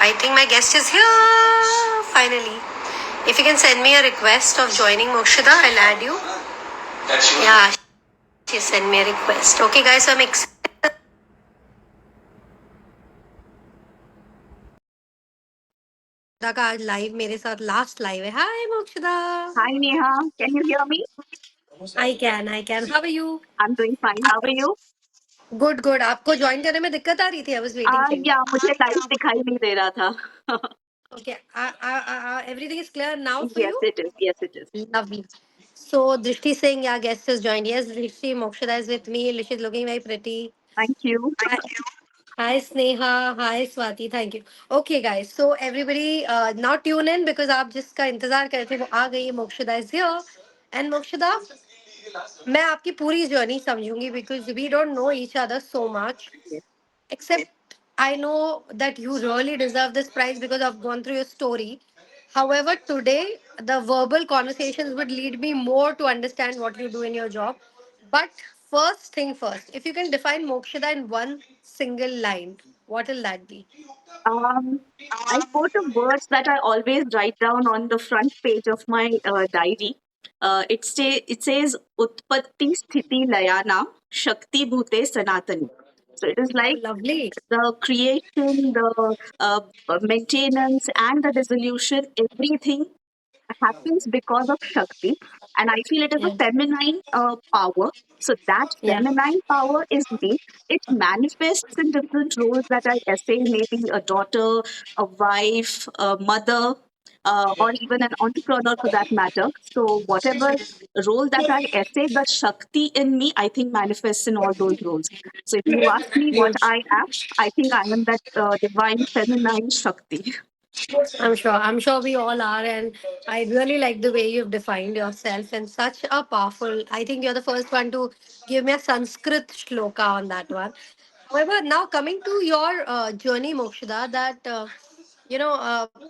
I think my guest is here finally. If you can send me a request of joining Mokshida, I'll add you. Yeah, she sent me a request. Okay, guys, so I'm excited. का आज live मेरे साथ last live है. हाय Mokshada. Hi Neha, can you hear me? I can. How are you? I'm doing fine. How are you? Good. आपको join करने में दिक्कत आ रही थी? I was waiting for you. Yeah, मुझे लाइव दिखाई नहीं दे रहा था. Okay. Everything is clear now for Yes, you? it is. Yes, it is. Lovely. So Drishti Singh, yeah, guest has joined. Yes, Drishti, Mokshada is with me. She's looking very pretty. Thank you. Hi Sneha, hi Swati, thank you. Okay guys, so everybody now tune in because आप जिसका इंतजार कर रहे थे वो आ गई है. Mokshada is here. And Mokshada, मैं आपकी पूरी journey समझूंगी because we don't know each other so much. Yes. Except I know that you really deserve this prize because I've gone through your story. However, today the verbal conversations would lead me more to understand what you do in your job. But first thing first, if you can define Mokshada in one single line, what will that be? Um, I quote the words that I always write down on the front page of my diary. It says Utpatti Sthiti Layanam Shakti Bhute Sanatani. So it is Oh, like lovely. the creation, the maintenance, and the dissolution, everything happens because of Shakti. And I feel it is a Yeah. feminine power. So that Yeah. feminine power is me. It manifests in different roles that I essay, maybe a daughter, a wife, a mother, or even an entrepreneur for that matter. So whatever role that I essay, the Shakti in me, I think manifests in all those roles. So if you ask me what I am, I think I am that divine feminine Shakti. I'm sure we all are, and I really like the way you've defined yourself in such a powerful. I think you're the first one to give me a Sanskrit shloka on that one. However, now coming to your journey, Mokshada, that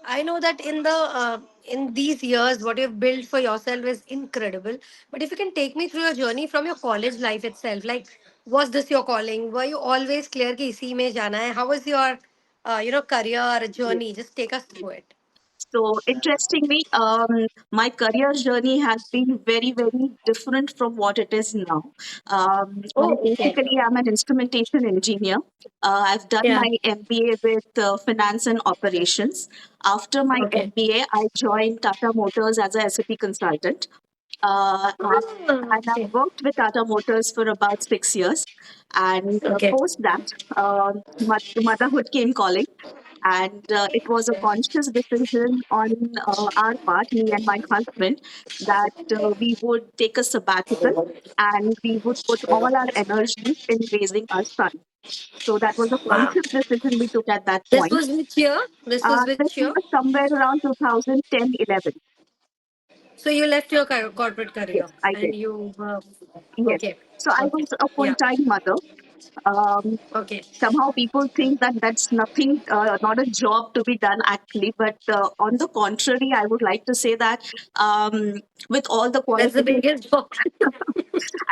I know that in these years, what you've built for yourself is incredible. But if you can take me through your journey from your college life itself, like was this your calling? Were you always clear कि इसी में जाना है? How was your career journey? Just take us through it. So interestingly, my career journey has been very, very different from what it is now. I Oh, okay. basically am an instrumentation engineer. I've done Yeah. my MBA with finance and operations. After my Okay. MBA, I joined Tata Motors as a SAP consultant. Ah, And I've okay. worked with Tata Motors for about 6 years. And Okay. post that, motherhood came calling. And it was a conscious decision on our part, me and my husband, that we would take a sabbatical and we would put all our energies in raising our son. So that was a Wow. conscious decision we took at that This point. was which year? This was This which year? was somewhere around 2010-11. So you left your corporate Yes, career I did. and you. Yes. Okay. So I Okay. was a Yeah. full-time mother. Um, Okay. Somehow people think that that's nothing, not a job to be done actually. But on the contrary, I would like to say that with all the That's the qualifications, biggest job.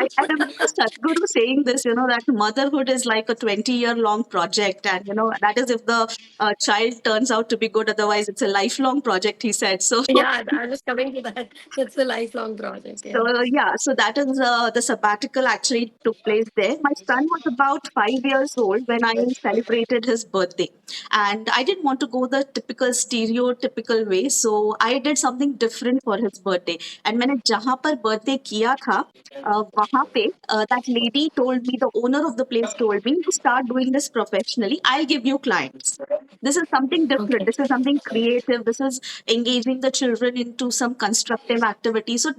I remember Sadhguru saying this, that motherhood is like a 20-year long project. And, that is if the child turns out to be good, otherwise it's a lifelong project, he said. So Yeah, I was coming to that. It's a lifelong project. So Yeah. yeah, so that is the sabbatical actually took place there. My son was about 5 years old when I celebrated his birthday, and I didn't want to go the typical stereotypical way, so I did something different for his birthday. And मैंने जहाँ पर birthday किया था, वहाँ पे that lady told me, the owner of the place told me, you start doing this professionally. I'll give you clients. This is something different. Okay. This is something creative. This is engaging the children into some constructive activity. So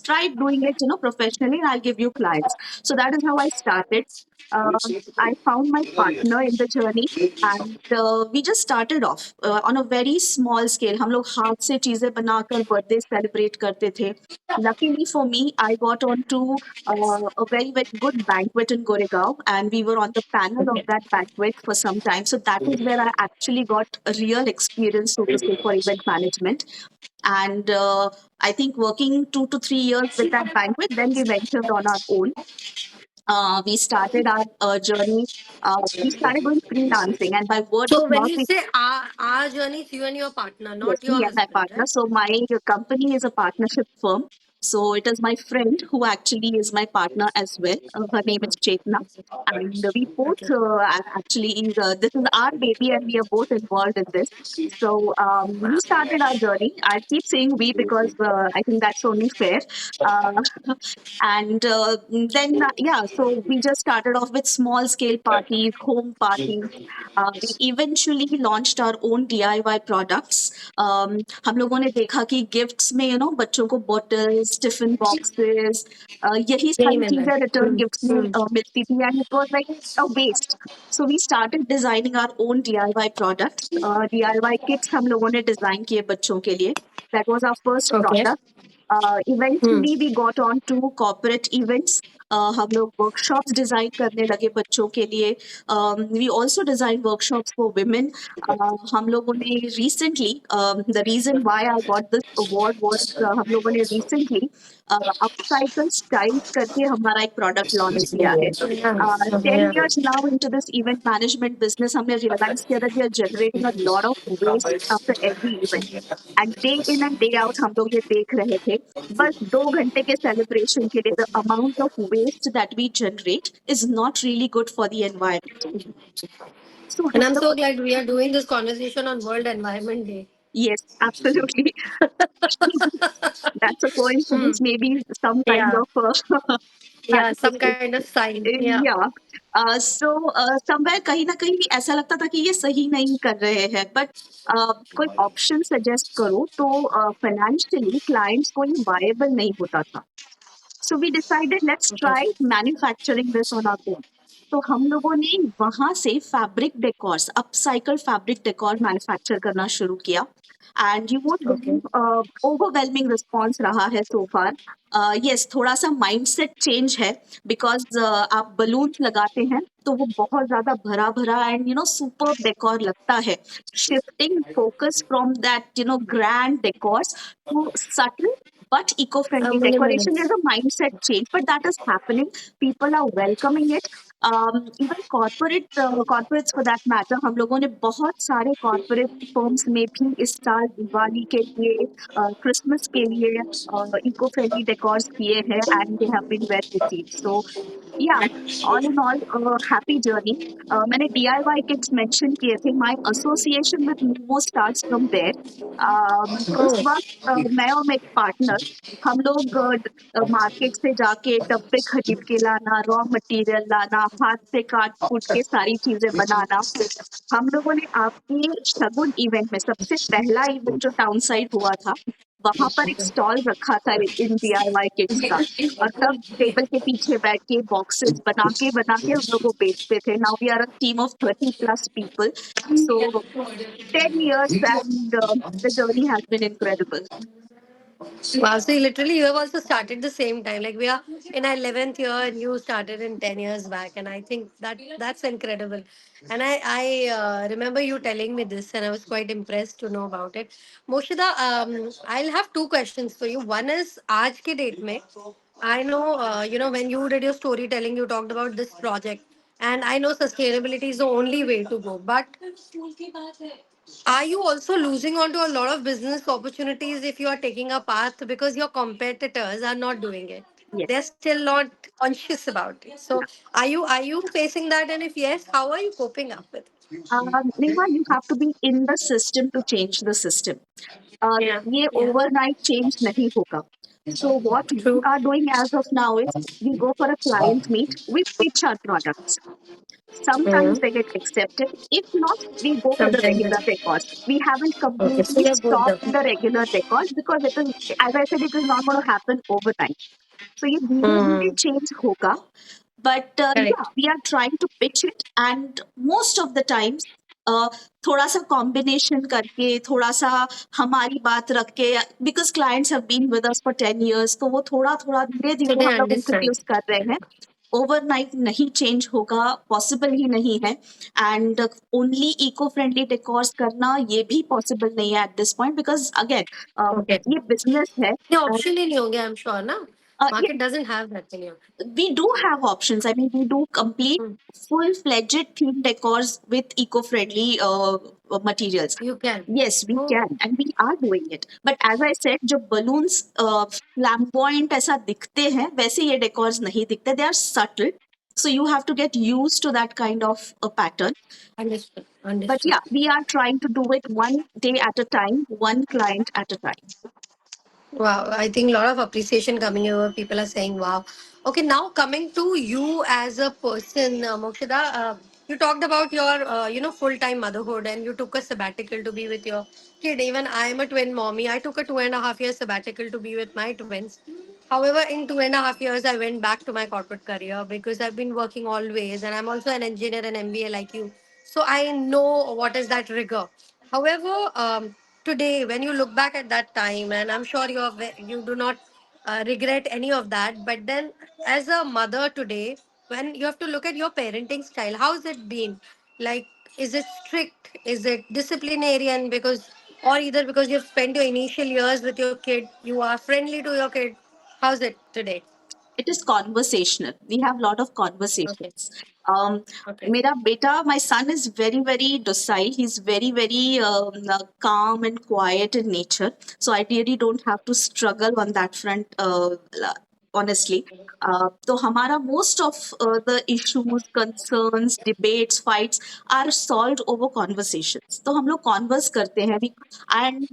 try doing it, professionally, and I'll give you clients. So that is how I started. I found my partner in the journey, and we just started off on a very small scale. हम लोग हाथ से चीजें बनाकर birthday celebrate करते थे. Luckily for me, I got onto a very, very good banquet in Goregaon, and we were on the panel of Okay. that banquet for some time. So that is where I actually got a real experience, so to say, for event management. And I think working 2 to 3 years with that banquet, then we ventured on our own. We started our journey. We started doing freelancing, and by word of So when mouth, you we, say our journey, it's you and your partner, yes, not me your and my husband, partner. right? So my company is a partnership firm. So it is my friend who actually is my partner as well. Her name is Chetna. And we both Okay. actually, this is our baby, and we are both involved in this. So we started our journey. I keep saying we because I think that's only fair. Uh, and then, yeah, so we just started off with small scale parties, home parties. We eventually launched our own DIY products. हम लोगों ने देखा कि gifts में बच्चों को bottles, tiffin boxes, यही यही सारी मिल रहा चीजें है। रिटर्न गिफ्ट्स में मिलती थी, and it was like a waste. So we started designing our own DIY products. DIY kits हम लोगों ने डिजाइन किए बच्चों के लिए. That was our first Okay. Product. Eventually we got on to corporate events. हम लोग वर्कशॉप्स डिजाइन करने लगे बच्चों के लिए. We also design workshops for women. हम लोगों ने recently, the reason why I got this award was, हम लोगों ने रिसेंटली अपसाइकल स्टाइल्स करके हमारा एक प्रोडक्ट लॉन्च किया है. Yes. 10 Yeah. years now into this event management business, हमने realize किया that we are generating a lot of waste after every event. And day in and day out हम लोग ये देख रहे थे. बस 2 घंटे के सेलिब्रेशन के लिए the amount of waste that we generate is not really good for the environment. So And हम I'm लोग, so glad we are doing this conversation on World Environment Day. yes, absolutely. That's a Hmm. coincidence, maybe some kind Yeah. of Yeah. Some manifestation. kind of sign. Yeah. Yeah. So somewhere कहीं ना कहीं ऐसा लगता था कि ये सही नहीं कर रहे हैं, बट कोई ऑप्शन सजेस्ट करो तो फाइनेंशियली क्लाइंट्स को ये वायबल नहीं होता था. So we decided let's Okay. try manufacturing this on our own. तो हम लोगों ने वहां से fabric decors, upcycle fabric decor manufacture करना शुरू किया. And you won't Okay. Believe, overwhelming response रहा है सो फार. यस, थोड़ा सा माइंडसेट चेंज है, बिकॉज आप बलून लगाते हैं तो वो बहुत ज्यादा भरा भरा एंड सुपर डेकोर लगता है. Shifting focus from that grand decors to subtle but eco-friendly decoration is Minimalist. a mindset change, but that is happening. People are welcoming it. Even corporates for that matter, हम लोगों ने बहुत सारे corporate firms में भी इस साल दिवाली के लिए, क्रिसमस के लिए eco-friendly decors किए हैं, and they have been well received. So yeah, all in all, happy journey. मैंने DIY kits mention किए थे. My association with Momo starts from there. उस Oh. वक्त मैं और मेरे पार्टनर, हम लोग मार्केट से जाके डब्बे खरीद के लाना, रॉ मटेरियल लाना, हाथ से काट कूट के सारी चीजें बनाना. हम लोगों ने आपके शगुन इवेंट में, सबसे पहला इवेंट जो टाउन साइड हुआ था, वहां पर एक स्टॉल रखा था इन DIY किट्स का. और सब टेबल के पीछे बैठ के बॉक्सेस बना के हम लोग को बेचते थे. Now we are a team of 30+ people. So 10 years, and the journey has been incredible. Wow, so you have also started the same time. Like we are in our 11th year and you started in 10 years back. And I think that's incredible. And I remember you telling me this and I was quite impressed to know about it. Moshida, I'll have two questions for you. One is, aaj ke date mein, I know, when you did your storytelling, you talked about this project. And I know sustainability is the only way to go. But are you also losing on to a lot of business opportunities if you are taking a path because your competitors are not doing it? Yes. They're still not conscious about it. So are you facing that? And if yes, how are you coping up with it? Neha, you have to be in the system to change the system. Yeah. ये Yeah. overnight change नहीं होगा. So what we True. are doing as of now is we go for a client meet, we pitch our products. Sometimes they Mm-hmm. get accepted. If not, we go for the Sometimes. regular decors. We haven't Okay. So completely you're both stopped the. the regular decors because it is, as I said, it is not going to happen overnight. So ये धीरे धीरे Hmm. change होगा. But yeah, Correct. we are trying to pitch it, and most of the times uh, थोड़ा सा combination करके, थोड़ा सा हमारी बात रख के, because clients have been with us for 10 years, तो वो थोड़ा थोड़ा धीरे So धीरे they हम लोग understand. इंट्रोड्यूस कर रहे हैं. ओवरनाइट नहीं चेंज होगा, पॉसिबल ही नहीं है. And only eco friendly decors करना ये भी पॉसिबल नहीं है at this point, because again Okay. ये बिजनेस है. ये ऑप्शन ही नहीं होंगे, आई एम श्योर ना. Yes, Market doesn't have that in your. we do have options. I mean, we do complete Hmm. full-fledged theme decors with eco-friendly materials. You can. Yes, we Oh, can, and we are doing it. But as I said, जो balloons flamboyant ऐसा दिखते हैं, वैसे ये decors नहीं दिखते. They are subtle, so you have to get used to that kind of a pattern. understood. But Understood. yeah, we are trying to do it one day at a time, one client at a time. Wow, I think a lot of appreciation coming over. People are saying, "Wow." Okay, now coming to you as a person, Mokshida, you talked about your, full-time motherhood, and you took a sabbatical to be with your kid. Even I am a twin mommy. I took a 2.5 year sabbatical to be with my twins. However, in 2.5 years, I went back to my corporate career because I've been working always, and I'm also an engineer and MBA like you. So I know what is that rigor. However, today, when you look back at that time, and I'm sure you do not regret any of that, but then as a mother today, when you have to look at your parenting style, how's it been? Like, is it strict? Is it disciplinarian? Because, or either because you've spent your initial years with your kid, you are friendly to your kid. How's it today? It is conversational. We have a lot of Okay. conversations. Um, Okay. Mera beta, my son is very, very docile. He's very, very calm and quiet in nature. So I really don't have to struggle on that front, honestly. So हमारा most of the issues, concerns, debates, fights are solved over conversations. तो हम लोग converse करते हैं. And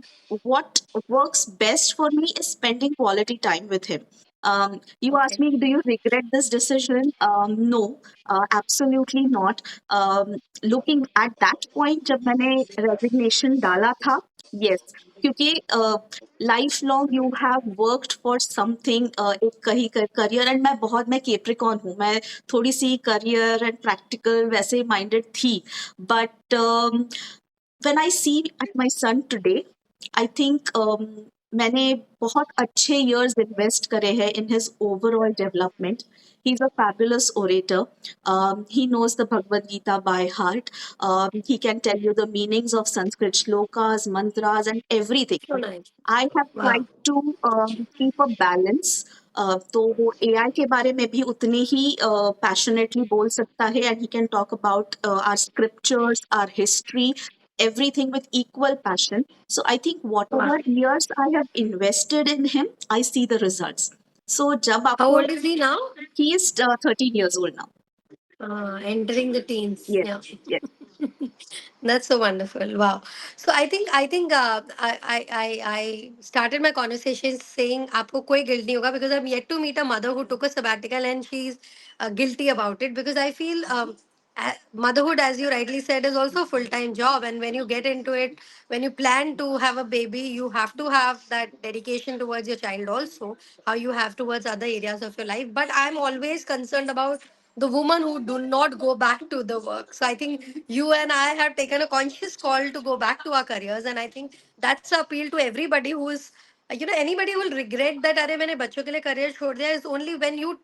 what works best for me is spending quality time with him. You asked Okay. me, do you regret this decision? No, absolutely not. Looking at that point, जब मैंने resignation डाला था, yes, क्योंकि life long you have worked for something, एक कहीं career, and मैं Capricorn हूँ, मैं थोड़ी सी करियर एंड प्रैक्टिकल वैसे माइंडेड थी. But when I see at my son today, I think मैंने बहुत अच्छे years इन्वेस्ट करे हैं in his overall development. He's a fabulous orator. He knows the Bhagavad Gita by heart. He can tell you the meanings of Sanskrit shlokas, mantras, and everything. So nice. I have Wow. tried to keep a balance. तो वो AI के बारे में भी उतनी ही passionately बोल सकता है, and he can talk about our scriptures, our history, everything with equal passion. So I think Wow. whatever years I have invested in him, I see the results. So जब How आपको, old is he now? he is 13 years old now. Entering the teens. Yes, Yeah. yes. That's so wonderful. Wow. So I think I started my conversation saying आपको कोई guilt नहीं होगा because I'm yet to meet a mother who took a sabbatical and she's guilty about it because I feel motherhood, as you rightly said, is also a full-time job, and when you get into it, when you plan to have a baby, you have to have that dedication towards your child also, how you have towards other areas of your life. But I'm always concerned about the women who do not go back to the work. So I think you and I have taken a conscious call to go back to our careers, and I think that's an appeal to everybody who is, anybody who will regret that अरे मैंने बच्चों के लिए career छोड़ दिया is only when you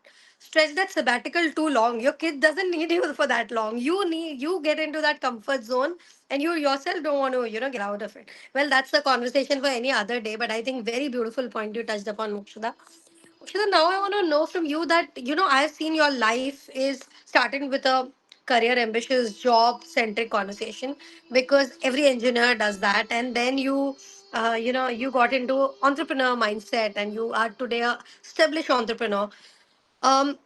stretch that sabbatical too long. Your kid doesn't need you for that long. You get into that comfort zone, and you yourself don't want to get out of it. Well, that's a conversation for any other day, but I think very beautiful point you touched upon, Mukshida. Shida, now I want to know from you that, I've seen your life is starting with a career ambitious, job centric conversation because every engineer does that. And then you got into entrepreneur mindset and you are today a established entrepreneur. Um,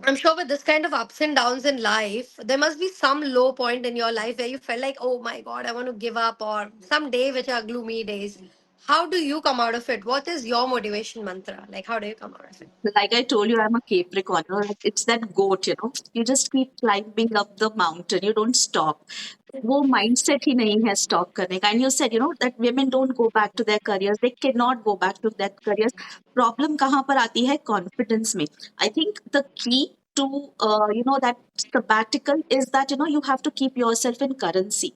I'm sure with this kind of ups and downs in life, there must be some low point in your life where you felt like, oh my God, I want to give up, or some day which are gloomy days. How do you come out of it? What is your motivation mantra? Like, how do you come out of it? Like I told you, I'm a Capricorn. Like, it's that goat. You just keep climbing up the mountain. You don't stop. वो mindset ही नहीं है stop करने का. And you said, that women don't go back to their careers. They cannot go back to their careers. Problem कहाँ पर आती है? Confidence में. I think the key to, that sabbatical is that, you have to keep yourself in currency.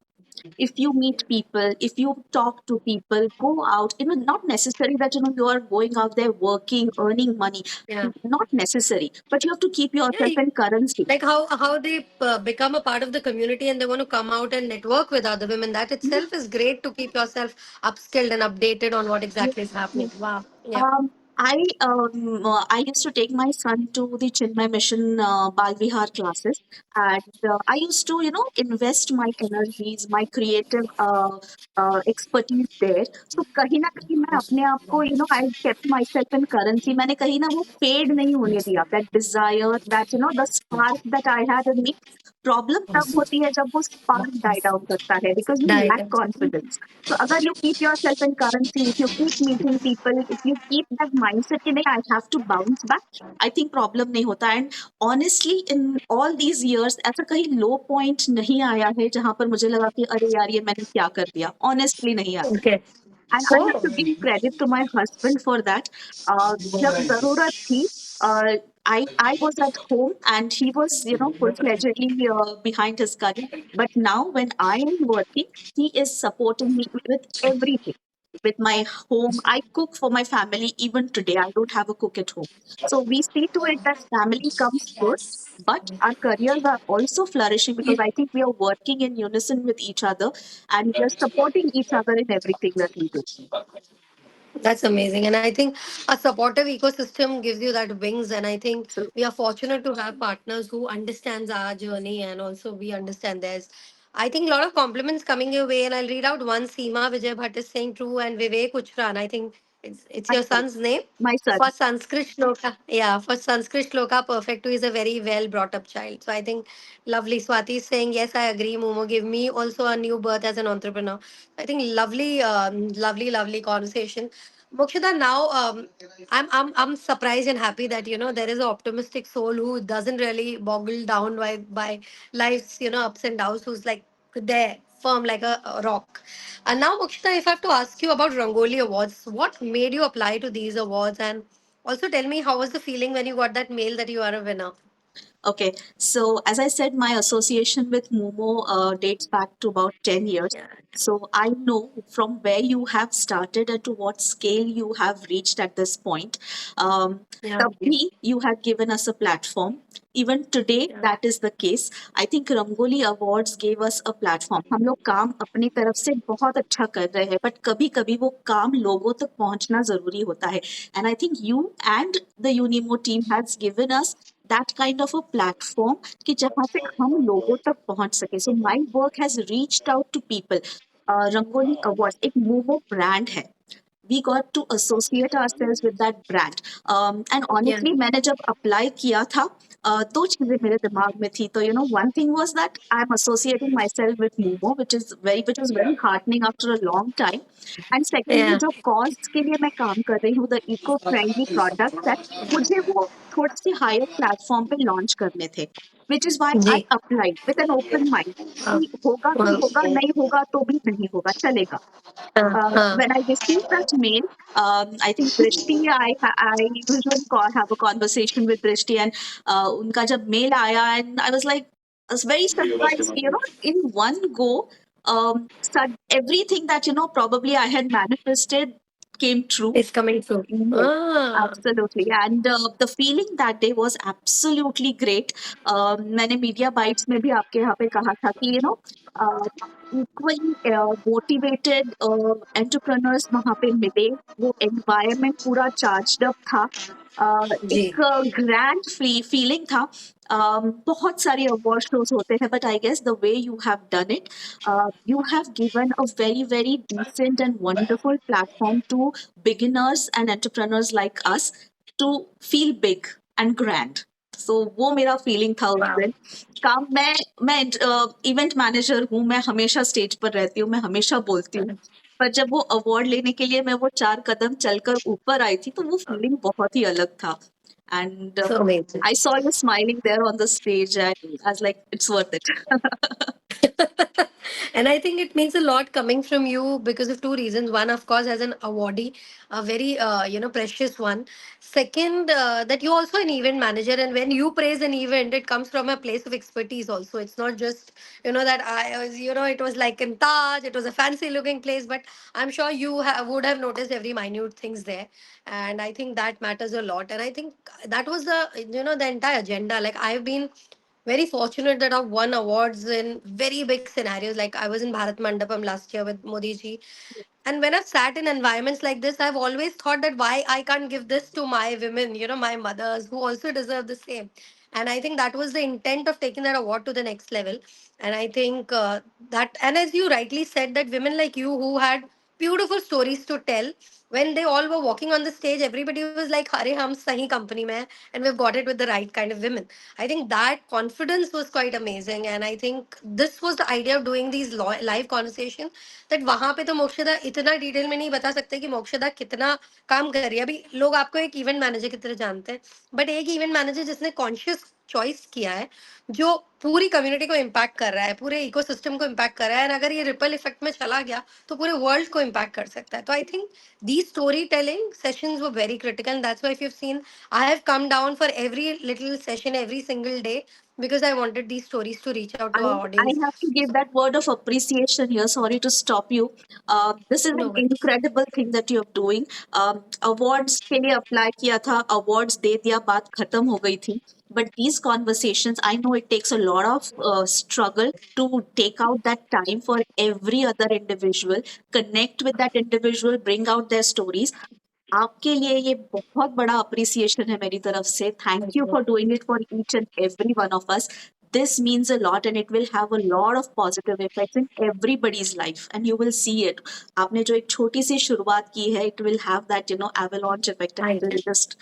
If you meet people, if you talk to people, go out, not necessary that, you are going out there working, earning money. Yeah. Not necessary, but you have to keep Yeah. yourself in currency. Like how they become a part of the community and they want to come out and network with other women. That itself is great to keep yourself upskilled and updated on what Yes, exactly is happening. yes. Wow. Yeah. Um, I used to take my son to the Chinmay Mission Bal Vihar classes, and I used to invest my energies, my creative expertise there. So कहीं ना कहीं मैं अपने आप को I kept myself in currency. मैंने कहीं ना वो fade नहीं होने दिया. That desire, that the spark that I had in me. Problem तब होती है जब वो spark die down करता है because you Right. lack confidence. So अगर you keep yourself in currency, if you keep meeting people, if you keep that mindset कि नहीं I have to bounce back, I think problem नहीं होता. And honestly, in all these years, ऐसा कहीं low point नहीं आया है जहाँ पर मुझे लगा कि अरे यार ये मैंने क्या कर दिया. Honestly नहीं आया. Okay. And I have to Oh, give credit to my husband for that. जब ज़रूरत थी, I was at home and he was, full-fledgedly behind his career. But now when I am working, he is supporting me with everything. With my home, I cook for my family. Even today, I don't have a cook at home. So we see to it that family comes first. But our careers are also flourishing because I think we are working in unison with each other and we are supporting each other in everything that we do. that's amazing. And I think a supportive ecosystem gives you that wings. And I think So we are fortunate to have partners who understands our journey and also we understand theirs. I think a lot of compliments coming your way. And I'll read out one. Seema Vijay Bhatt is saying true and Vivek Uchran. I think it's my your son, son's name. my For son. Sanskrit Shloka, yeah, for Sanskrit Shloka, perfect too is a very well brought up child. So I think lovely. Swati is saying, yes, I agree, Momo. Give me also a new birth as an entrepreneur. I think lovely, lovely conversation. Mokshita, now I'm surprised and happy that there is an optimistic soul who doesn't really boggle down by life's ups and downs, who's like there firm like a rock. And now, Mokshita, if I have to ask you about Rangoli Awards, what made you apply to these awards, and also tell me how was the feeling when you got that mail that you are a winner? Okay, so as I said, my association with Momo dates back to about 10 years. Yeah, So I know from where you have started and to what scale you have reached at this point. Um, yeah, Tabhi, you had given us a platform. Even today, yeah, that is the case. I think Rangoli Awards gave us a platform. हम लोग काम अपनी तरफ से बहुत अच्छा कर रहे हैं, but कभी कभी वो काम लोगों तक पहुंचना जरूरी होता है. And I think you and the Unimo team has given us that kind of a platform कि जहाँ से हम लोगों तक पहुँच सके. So my work has reached out to people. Rangoli Awards एक मोमो brand है. We got to associate ourselves with that brand. And yeah, honestly, मैंने जब apply किया था, दो चीजें मेरे दिमाग में थी. तो one thing was that I'm associating myself with Momo, which was very heartening after a long time. And secondly, yeah. जो cause के लिए मैं काम कर रही हूँ, the eco-friendly products that मुझे वो थोड़े से higher platform पे launch करने थे. Which is why I ji. applied with an open mind. हाँ, कि होगा तो होगा, हाँ, नहीं होगा तो भी नहीं होगा, चलेगा. हाँ, When I received that mail, I think Drishti, I usually have a conversation with Drishti, and unka jab mail aaya, and I was like, I was very surprised, in one go, everything that probably I had manifested came true. it's coming through. Yes, Ah, absolutely. And the feeling that day was absolutely great. मैंने media bytes में भी आपके यहाँ पे कहा था कि equally motivated entrepreneurs वहाँ पे मिले. वो एनवायरनमेंट पूरा चार्ज्ड अप था. जी. एक ग्रैंड फीलिंग था. बहुत सारे अवार्ड शोज होते हैं, but I guess the way you have done it, you have given a very very decent and wonderful platform to beginners and entrepreneurs like us to feel big and grand. So वो मेरा feeling था उस Wow. दिन. काम मैं event manager हूँ, मैं हमेशा स्टेज पर रहती हूँ, मैं हमेशा बोलती हूँ. पर जब वो अवार्ड लेने के लिए मैं वो 4 कदम चलकर ऊपर आई थी, तो वो फीलिंग बहुत ही अलग था. And So amazing. I saw you smiling there on the stage, and I was like, it's worth it. And I think it means a lot coming from you because of two reasons. One, of course, as an awardee, a very precious one. Second, that you're also an event manager, and when you praise an event, it comes from a place of expertise. Also, it's not just that I was it was like in Taj, it was a fancy looking place, but I'm sure you would have noticed every minute things there, and I think that matters a lot. And I think that was the the entire agenda. Like I've been very fortunate that I've won awards in very big scenarios. Like I was in Bharat Mandapam last year with Modi ji. And when I've sat in environments like this, I've always thought that why I can't give this to my women, my mothers who also deserve the same. And I think that was the intent of taking that award to the next level. And I think that, and as you rightly said, that women like you who had beautiful stories to tell, when they all were walking on the stage, everybody was like, Hare hum sahi company mein, hai," and we've got it with the right kind of women. I think that confidence was quite amazing. And I think this was the idea of doing these live conversations, that वहां पे तो मोक्षदा इतना detail में नहीं बता सकते कि मोक्षदा कितना काम कर रही है. अभी लोग आपको एक इवेंट मैनेजर की तरह जानते हैं, बट एक इवेंट मैनेजर जिसने कॉन्शियस चॉइस किया है, जो पूरी कम्युनिटी को इम्पैक्ट कर रहा है, पूरे इकोसिस्टम को इम्पैक्ट कर रहा है, और अगर ये रिपल इफेक्ट में चला गया तो पूरे वर्ल्ड को इम्पैक्ट कर सकता है. तो I think these storytelling sessions were very critical, and that's why if you've seen, I have come down for every little session every single day, because I wanted these stories to reach out to our I audience. have to give that word of appreciation here. Sorry to stop you. This is No an worries. incredible thing that you're doing. Awards के लिए apply किया था, awards दे दिया, बात खत्म हो गई थी. But these conversations, I know it takes a lot of struggle to take out that time for every other individual, connect with that individual, bring out their stories. आपके लिए ये बहुत बड़ा अप्रिसिएशन है मेरी तरफ से. Thank you for doing it for each and every one of us. This means a lot and it will have a lot of positive effects in everybody's life and you will see it. आपने जो एक छोटी सी शुरुआत की है, it will have that, avalanche effect and it Thank you. will just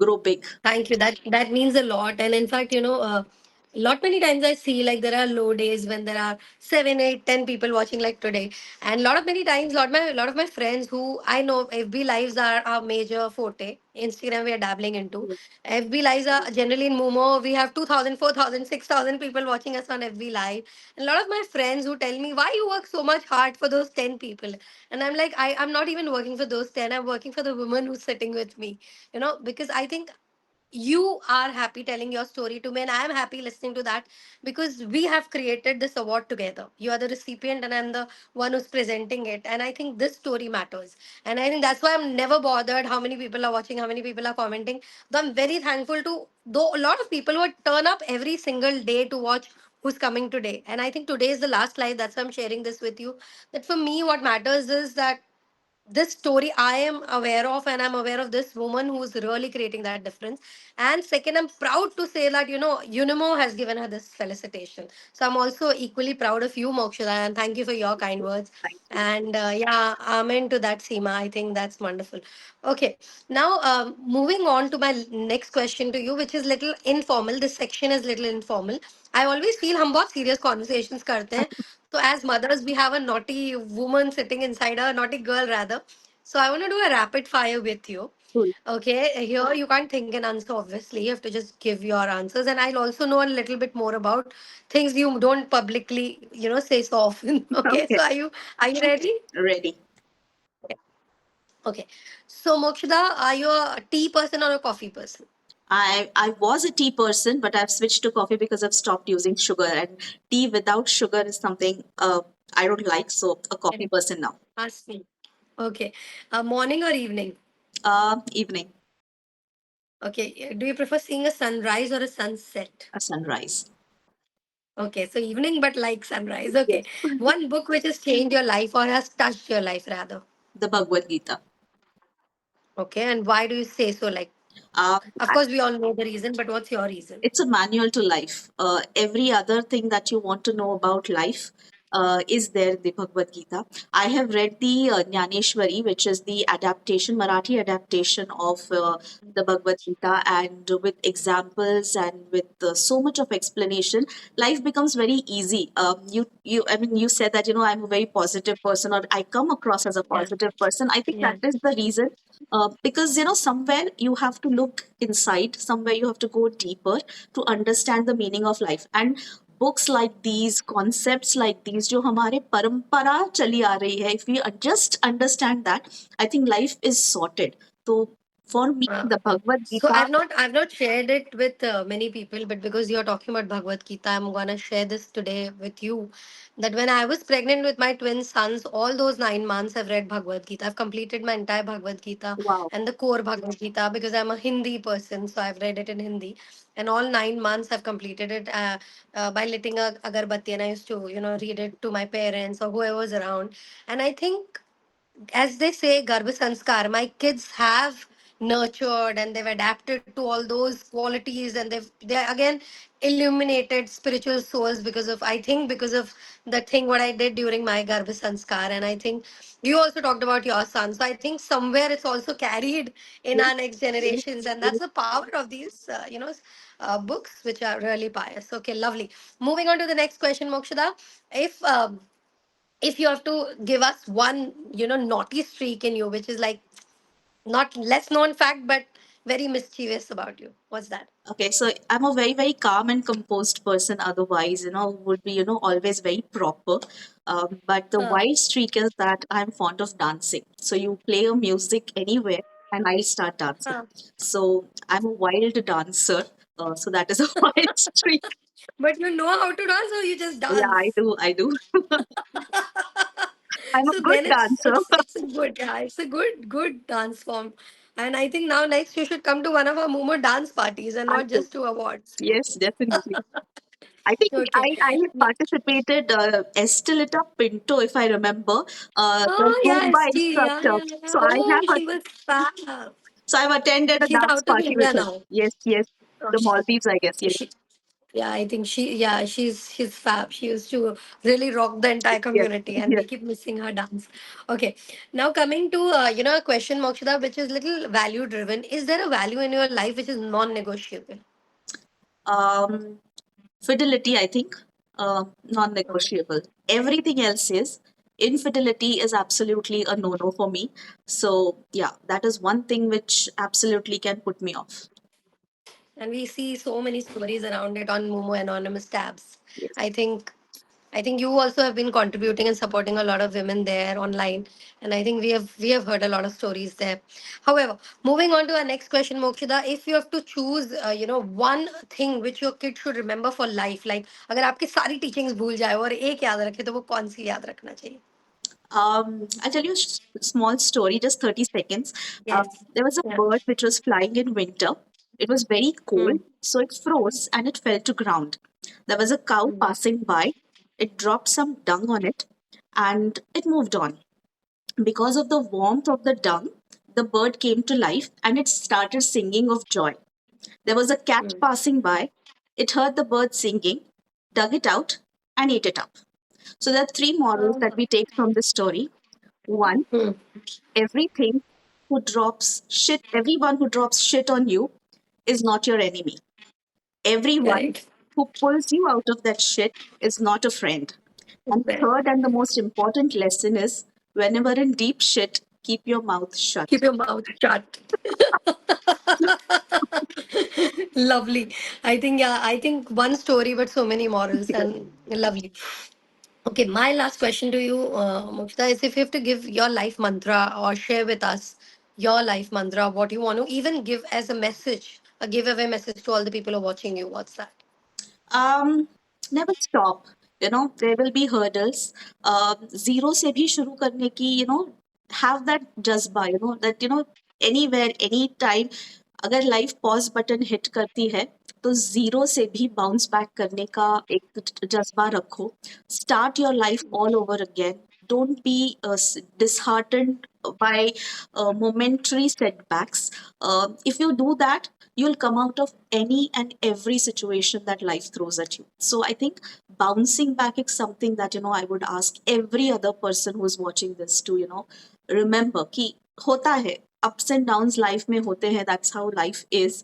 grow big. Thank you. That means a lot. And in fact, lot many times I see like there are low days when there are 7, 8, 10 people watching like today. And lot of many times, lot of my friends who I know FB lives are our major forte. Instagram we are dabbling into. FB lives are generally in Momo. We have 2,000, 4,000, 6,000 people watching us on FB live. And a lot of my friends who tell me why you work so much hard for those 10 people. And I'm like, I'm not even working for those 10. I'm working for the woman who's sitting with me, because I think you are happy telling your story to me, and I am happy listening to that, because we have created this award together. You are the recipient and I'm the one who's presenting it, and I think this story matters. And I think that's why I'm never bothered how many people are watching, how many people are commenting. Though I'm very thankful to, though a lot of people would turn up every single day to watch who's coming today. And I think today is the last live, that's why I'm sharing this with you, that for me what matters is that this story I am aware of, and I'm aware of this woman who's really creating that difference. And second, I'm proud to say that, Unimo has given her this felicitation. So I'm also equally proud of you, Mokshada, and thank you for your kind words. Thank you. And yeah, amen to that, Seema. I think that's wonderful. Okay, now moving on to my next question to you, which is little informal. This section is little informal. I always feel हम बहुत serious conversations करते हैं. So as mothers, we have a naughty woman sitting inside, a naughty girl rather. So I want to do a rapid fire with you. Cool. Okay, here you can't think an answer, obviously. You have to just give your answers. And I'll also know a little bit more about things you don't publicly, say so often. Okay, Okay, so are you ready? ready. Okay. So Mokshida, are you a tea person or a coffee person? I was a tea person, but I've switched to coffee because I've stopped using sugar. And tea without sugar is something I don't like. So a coffee person now. Ask me. Okay. Morning or evening? Evening, Okay. Do you prefer seeing a sunrise or a sunset? a sunrise. Okay, so evening but like sunrise. Okay. Yes. One book which has changed your life or has touched your life rather. The Bhagavad Gita. Okay, and why do you say so? Like, Uh, of course, we all know the reason, but what's your reason? it's a manual to life. Every other thing that you want to know about life is there in the Bhagavad Gita. I have read the Jnaneshwari, which is the adaptation, Marathi adaptation of the Bhagavad Gita, and with examples and with so much of explanation, life becomes very easy. I mean, you said that I'm a very positive person, or I come across as a Yeah, positive person. I think that yeah, is the reason because somewhere you have to look inside, somewhere you have to go deeper to understand the meaning of life. And books like these, concepts like these, जो हमारे परंपरा चली आ रही है, if we just understand that, I think life is sorted. तो For me, Wow. the Bhagavad So Gita. I've not shared it with many people, but because you're talking about Bhagavad Gita, I'm gonna share this today with you. That when I was pregnant with my twin sons, all those 9 months I've read Bhagavad Gita. I've completed my entire Bhagavad Gita Wow. and the core Bhagavad Gita because I'm a Hindi person, so I've read it in Hindi. And all 9 months I've completed it by lighting a agarbatti, and I used to read it to my parents or whoever was around. And I think, as they say, Garbha Sanskar, my kids have nurtured and they've adapted to all those qualities, and they're again illuminated spiritual souls because of, I think, because of the thing what I did during my Garbha Sanskar. And I think you also talked about your son. So I think somewhere it's also carried in Yes, our next yes, generations, and that's yes. the power of these books which are really pious. Okay, lovely. Moving on to the next question, Mokshada. If you have to give us one naughty streak in you, which is like not less known fact but very mischievous about you, what's that? Okay, so I'm a very, very calm and composed person. Otherwise, would be, always very proper. But the Huh. wild streak is that I'm fond of dancing. So you play a music anywhere and I start dancing. Huh. So I'm a wild dancer. So that is a wild streak. But you know how to dance, or you just Yeah, I dance? do. I do. I'm a So good then it's dancer. it's it's a good, yeah, it's a good dance form. And I think now next you should come to one of our Momo dance parties and I not do. just to awards. Yes, definitely. I think Okay. I had participated Estelita Pinto, if I remember, the Oh yeah, Zumba ST. Yeah, instructor. yeah, yeah. So I Oh, have she was fab. so I've attended a She's dance out of party with India her. now. Yes, yes, Oh, the Maldives, I guess. Yes, she, yeah, I think she's fab. She used to really rock the entire yes, community, and yes. we keep missing her dance. Okay, now coming to a question, Mokshada, which is little value driven. Is there a value in your life which is non-negotiable? Um, Fidelity, I think, Okay. non-negotiable. Everything else is. Infidelity is absolutely a no-no for me. So yeah, that is one thing which absolutely can put me off. And we see so many stories around it on Momo Anonymous tabs. Yes. I think I think you also have been contributing and supporting a lot of women there online, and I think we have heard a lot of stories there. However, moving on to our next question, Mokshida, if you have to choose, one thing which your kid should remember for life, like अगर आपकी सारी teachings भूल जाए और एक याद रखे तो वो कौन सी याद रखना चाहिए? I'll tell you a small story, just 30 seconds. Yes. There was a Yeah. bird which was flying in winter. It was very cold, Hmm. so it froze and it fell to ground. There was a cow Hmm. passing by. It dropped some dung on it and it moved on. Because of the warmth of the dung, the bird came to life and it started singing of joy. There was a cat Hmm. passing by. It heard the bird singing, dug it out, and ate it up. So there are three morals that we take from this story. One, Hmm. everyone who drops shit on you is not your enemy. Everyone Correct. who pulls you out of that shit is not a friend. And Correct. third, and the most important lesson is, whenever in deep shit, keep your mouth Keep shut. your mouth shut. Lovely. I think one story, but so many morals, and lovely. Okay, my last question to you, Mukta, is if you have to give your life mantra or share with us your life mantra, what you want to even give as a message, a giveaway message to all the people who are watching you, what's that? um, Never stop. There will be hurdles. Zero से भी शुरू करने की, have that जज्बा, that, anywhere, anytime, अगर life pause button hit करती है तो जीरो से भी बाउंस बैक करने का एक जज्बा रखो. Start your life all over again. Don't be disheartened by momentary setbacks. If you do that, you'll come out of any and every situation that life throws at you. So I think bouncing back is something that, I would ask every other person who's watching this to, remember कि होता है, ups and downs life में होते हैं, that's how life is,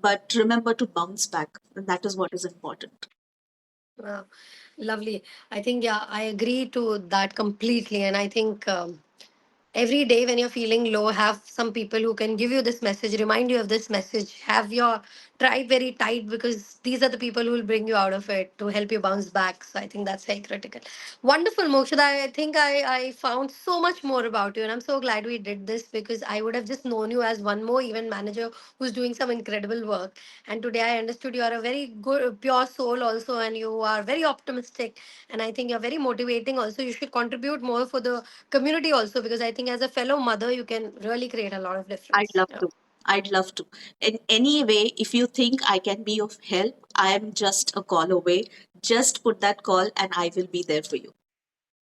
but remember to bounce back, and that is what is important. Wow, lovely. I think, yeah, I agree to that completely. And I think every day when you're feeling low, have some people who can give you this message, remind you of this message, have your tried very tight, because these are the people who will bring you out of it to help you bounce back. So I think that's very critical. Wonderful, Mokshada. I think I found so much more about you, and I'm so glad we did this, because I would have just known you as one more event manager who's doing some incredible work. And today I understood you are a very good, pure soul also, and you are very optimistic. And I think you're very motivating also. You should contribute more for the community also, because I think as a fellow mother, you can really create a lot of I'd difference. love to. I'd love to. In any way, if you think I can be of help, I am just a call away. Just put that call and I will be there for you.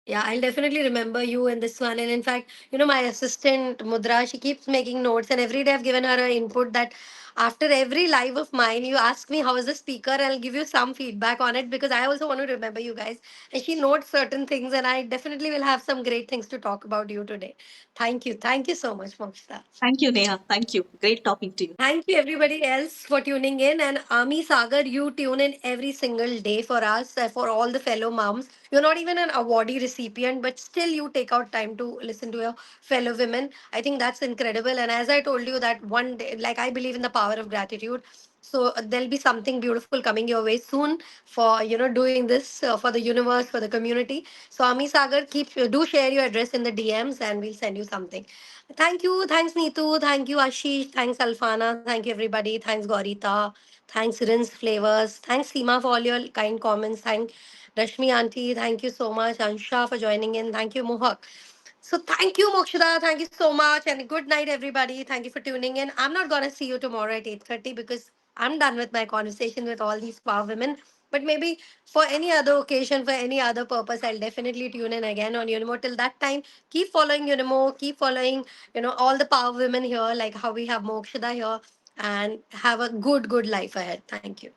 Yeah, I'll definitely remember you in this one. And in fact, you know, my assistant Mudra, she keeps making notes, and every day I've given her an input that after every live of mine, you ask me how is the speaker, and I'll give you some feedback on it, because I also want to remember you guys. And she notes certain things, and I definitely will have some great things to talk about you today. Thank you. Thank you so much, Mokshita. Thank you, Neha. Thank you. Great talking to you. Thank you, everybody else, for tuning in. And Ami Sagar, you tune in every single day for us, for all the fellow moms. You're not even an awardee recipient, but still you take out time to listen to your fellow women. I think that's incredible. And as I told you, that one day, like, I believe in the power of gratitude. So there'll be something beautiful coming your way soon for, doing this for the universe, for the community. So Ami Sagar, do share your address in the DMs, and we'll send you something. Thank you. Thanks, Neetu. Thank you, Ashish. Thanks, Alfana. Thank you, everybody. Thanks, Gorita. Thanks, Rinse Flavors. Thanks, Seema, for all your kind comments. Thank Rashmi Auntie. Thank you so much. Ansha for joining in. Thank you, Mohak. So thank you, Mokshada. Thank you so much. And good night, everybody. Thank you for tuning in. I'm not gonna see you tomorrow at 8:30, because I'm done with my conversation with all these power women. But maybe for any other occasion, for any other purpose, I'll definitely tune in again on Unimo. Till that time, keep following Unimo, keep following, all the power women here, like how we have Mokshada here, and have a good, good life ahead. Thank you.